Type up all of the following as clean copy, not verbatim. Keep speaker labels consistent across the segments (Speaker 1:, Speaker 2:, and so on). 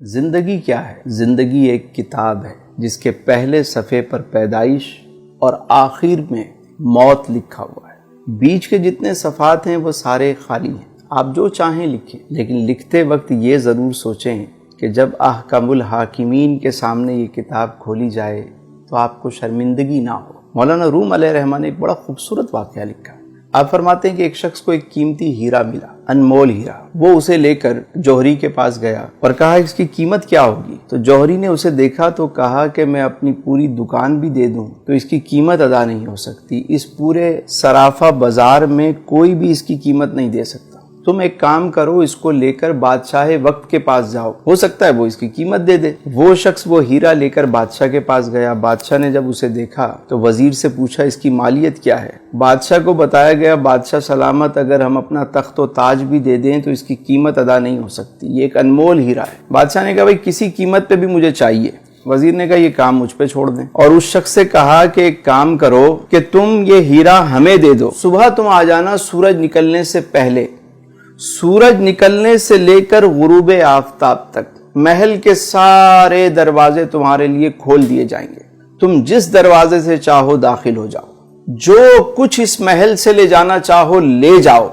Speaker 1: زندگی کیا ہے؟ زندگی ایک کتاب ہے جس کے پہلے صفحے پر پیدائش اور آخر میں موت لکھا ہوا ہے۔ بیچ کے جتنے صفحات ہیں وہ سارے خالی ہیں، آپ جو چاہیں لکھیں، لیکن لکھتے وقت یہ ضرور سوچیں کہ جب احکم الحاکمین کے سامنے یہ کتاب کھولی جائے تو آپ کو شرمندگی نہ ہو۔ مولانا روم علیہ رحمٰن نے ایک بڑا خوبصورت واقعہ لکھا۔ آپ فرماتے ہیں کہ ایک شخص کو ایک قیمتی ہیرا ملا، انمول ہیرا۔ وہ اسے لے کر جوہری کے پاس گیا اور کہا اس کی قیمت کیا ہوگی؟ تو جوہری نے اسے دیکھا تو کہا کہ میں اپنی پوری دکان بھی دے دوں تو اس کی قیمت ادا نہیں ہو سکتی، اس پورے سرافہ بازار میں کوئی بھی اس کی قیمت نہیں دے سکتا۔ تم ایک کام کرو، اس کو لے کر بادشاہ وقت کے پاس جاؤ، ہو سکتا ہے وہ اس کی قیمت دے دے۔ وہ شخص وہ ہیرا لے کر بادشاہ کے پاس گیا۔ بادشاہ نے جب اسے دیکھا تو وزیر سے پوچھا اس کی مالیت کیا ہے؟ بادشاہ کو بتایا گیا بادشاہ سلامت اگر ہم اپنا تخت و تاج بھی دے دیں تو اس کی قیمت ادا نہیں ہو سکتی، یہ ایک انمول ہیرا ہے۔ بادشاہ نے کہا بھائی کسی قیمت پہ بھی مجھے چاہیے۔ وزیر نے کہا یہ کام مجھ پہ چھوڑ دیں، اور اس شخص سے کہا کہ ایک کام کرو کہ تم یہ ہیرا ہمیں دے دو، صبح تم آ جانا سورج نکلنے سے پہلے، سورج نکلنے سے لے کر غروب آفتاب تک محل کے سارے دروازے تمہارے لیے کھول دیے جائیں گے، تم جس دروازے سے چاہو داخل ہو جاؤ، جو کچھ اس محل سے لے جانا چاہو لے جاؤ،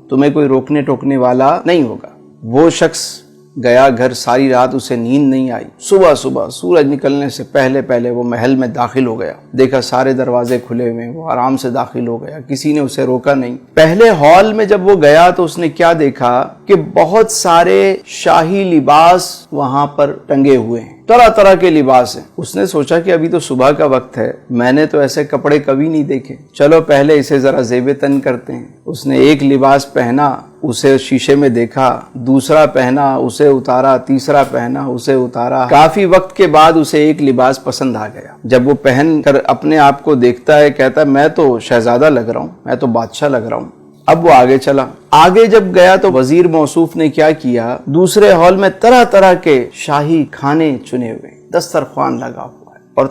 Speaker 1: تمہیں کوئی روکنے ٹوکنے والا نہیں ہوگا۔ وہ شخص گیا گھر، ساری رات اسے نیند نہیں آئی۔ صبح سورج نکلنے سے پہلے وہ محل میں داخل ہو گیا، دیکھا سارے دروازے کھلے ہوئے، وہ آرام سے داخل ہو گیا، کسی نے اسے روکا نہیں۔ پہلے ہال میں جب وہ گیا تو اس نے کیا دیکھا کہ بہت سارے شاہی لباس وہاں پر ٹنگے ہوئے ہیں، طرح طرح کے لباس ہیں۔ اس نے سوچا کہ ابھی تو صبح کا وقت ہے، میں نے تو ایسے کپڑے کبھی نہیں دیکھے، چلو پہلے اسے ذرا زیب تن کرتے ہیں۔ اس نے ایک لباس پہنا، اسے شیشے میں دیکھا، دوسرا پہنا، اسے اتارا، تیسرا پہنا، اسے اتارا۔ کافی وقت کے بعد اسے ایک لباس پسند آ گیا۔ جب وہ پہن کر اپنے آپ کو دیکھتا ہے، کہتا ہے میں تو شہزادہ لگ رہا ہوں، میں تو بادشاہ لگ رہا ہوں۔ اب وہ آگے چلا، آگے جب گیا تو وزیر موصوف نے کیا کیا، دوسرے ہال میں طرح طرح کے شاہی کھانے چنے ہوئے، دسترخوان لگا ہوا ہے اور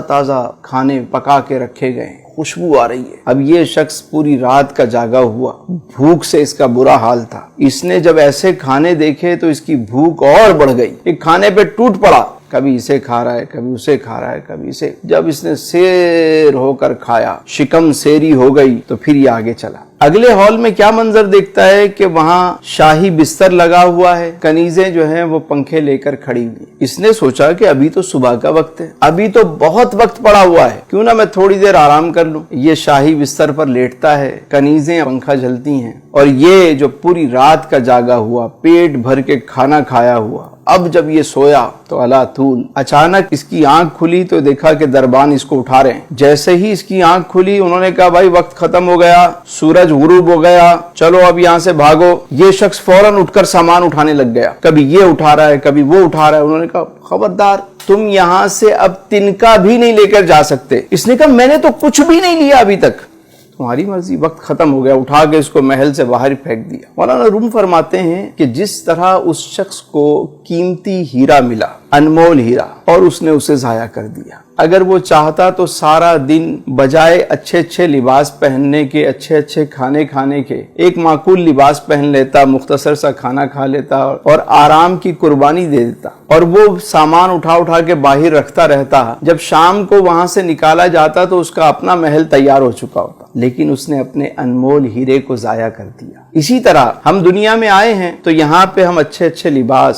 Speaker 1: تازہ کھانے پکا کے رکھے گئے ہیں، خوشبو آ رہی ہے۔ اب یہ شخص پوری رات کا جاگا ہوا، بھوک سے اس کا برا حال تھا۔ اس نے جب ایسے کھانے دیکھے تو اس کی بھوک اور بڑھ گئی، ایک کھانے پہ ٹوٹ پڑا، کبھی اسے کھا رہا ہے، کبھی اسے کھا رہا ہے، کبھی اسے۔ جب اس نے سیر ہو کر کھایا، شکم سیری ہو گئی، تو پھر یہ آگے چلا۔ اگلے ہال میں کیا منظر دیکھتا ہے کہ وہاں شاہی بستر لگا ہوا ہے، کنیزیں جو ہیں وہ پنکھے لے کر کھڑی ہوئی۔ اس نے سوچا کہ ابھی تو صبح کا وقت ہے، ابھی تو بہت وقت پڑا ہوا ہے، کیوں نہ میں تھوڑی دیر آرام کر لوں۔ یہ شاہی بستر پر لیٹتا ہے، کنیزیں پنکھا جلتی ہیں، اور یہ جو پوری رات کا جاگا ہوا، پیٹ بھر کے کھانا کھایا ہوا، اب جب یہ سویا تو اللہ طول اچانک اس کی آنکھ کھلی تو دیکھا کہ دربان اس کو اٹھا رہے ہیں۔ جیسے ہی اس کی آنکھ کھلی انہوں نے کہا بھائی وقت ختم ہو گیا، سورج غروب ہو گیا، چلو اب یہاں سے بھاگو۔ یہ شخص فوراً اٹھ کر سامان اٹھانے لگ گیا، کبھی یہ اٹھا رہا ہے، کبھی وہ اٹھا رہا ہے۔ انہوں نے کہا خبردار، تم یہاں سے اب تنکا بھی نہیں لے کر جا سکتے۔ اس نے کہا میں نے تو کچھ بھی نہیں لیا ابھی تک۔ تمہاری مرضی، وقت ختم ہو گیا۔ اٹھا کے اس کو محل سے باہر پھینک دیا۔ مولانا روم فرماتے ہیں کہ جس طرح اس شخص کو قیمتی ہیرا ملا، انمول ہیرا، اور اس نے اسے ضائع کر دیا۔ اگر وہ چاہتا تو سارا دن بجائے اچھے لباس پہننے کے، اچھے کھانے کھانے کے، ایک معقول لباس پہن لیتا، مختصر سا کھانا کھا لیتا اور آرام کی قربانی دے دیتا، اور وہ سامان اٹھا کے باہر رکھتا رہتا۔ جب شام کو وہاں سے نکالا جاتا تو اس کا اپنا محل تیار ہو چکا ہوتا، لیکن اس نے اپنے انمول ہیرے کو ضائع کر دیا۔ اسی طرح ہم دنیا میں آئے ہیں تو یہاں پہ ہم اچھے لباس،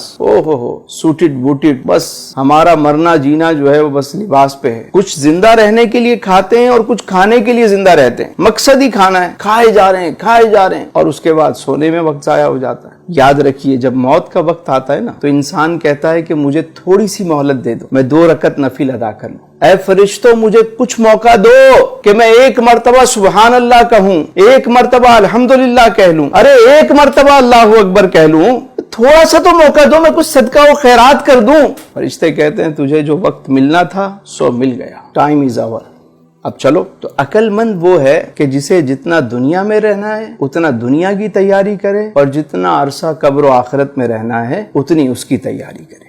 Speaker 1: سوٹڈ بوٹڈ، بس ہمارا مرنا جینا جو ہے وہ بس لباس پہ ہے۔ کچھ زندہ رہنے کے لیے کھاتے ہیں اور کچھ کھانے کے لیے زندہ رہتے ہیں، مقصد ہی کھانا ہے، کھائے جا رہے ہیں اور اس کے بعد سونے میں وقت ضائع ہو جاتا ہے۔ یاد رکھیے جب موت کا وقت آتا ہے نا تو انسان کہتا ہے کہ مجھے تھوڑی سی مہلت دے دو، میں 2 رکعت نفل ادا کر لوں، اے فرشتوں مجھے کچھ موقع دو کہ میں 1 مرتبہ سبحان اللہ کہوں، 1 مرتبہ الحمدللہ کہہ لوں، ارے 1 مرتبہ اللہ اکبر کہہ لوں، تھوڑا سا تو موقع دو، میں کچھ صدقہ و خیرات کر دوں۔ فرشتے کہتے ہیں تجھے جو وقت ملنا تھا سو مل گیا، ٹائم از اوور، اب چلو۔ تو عقل مند وہ ہے کہ جسے جتنا دنیا میں رہنا ہے اتنا دنیا کی تیاری کرے، اور جتنا عرصہ قبر و آخرت میں رہنا ہے اتنی اس کی تیاری کرے۔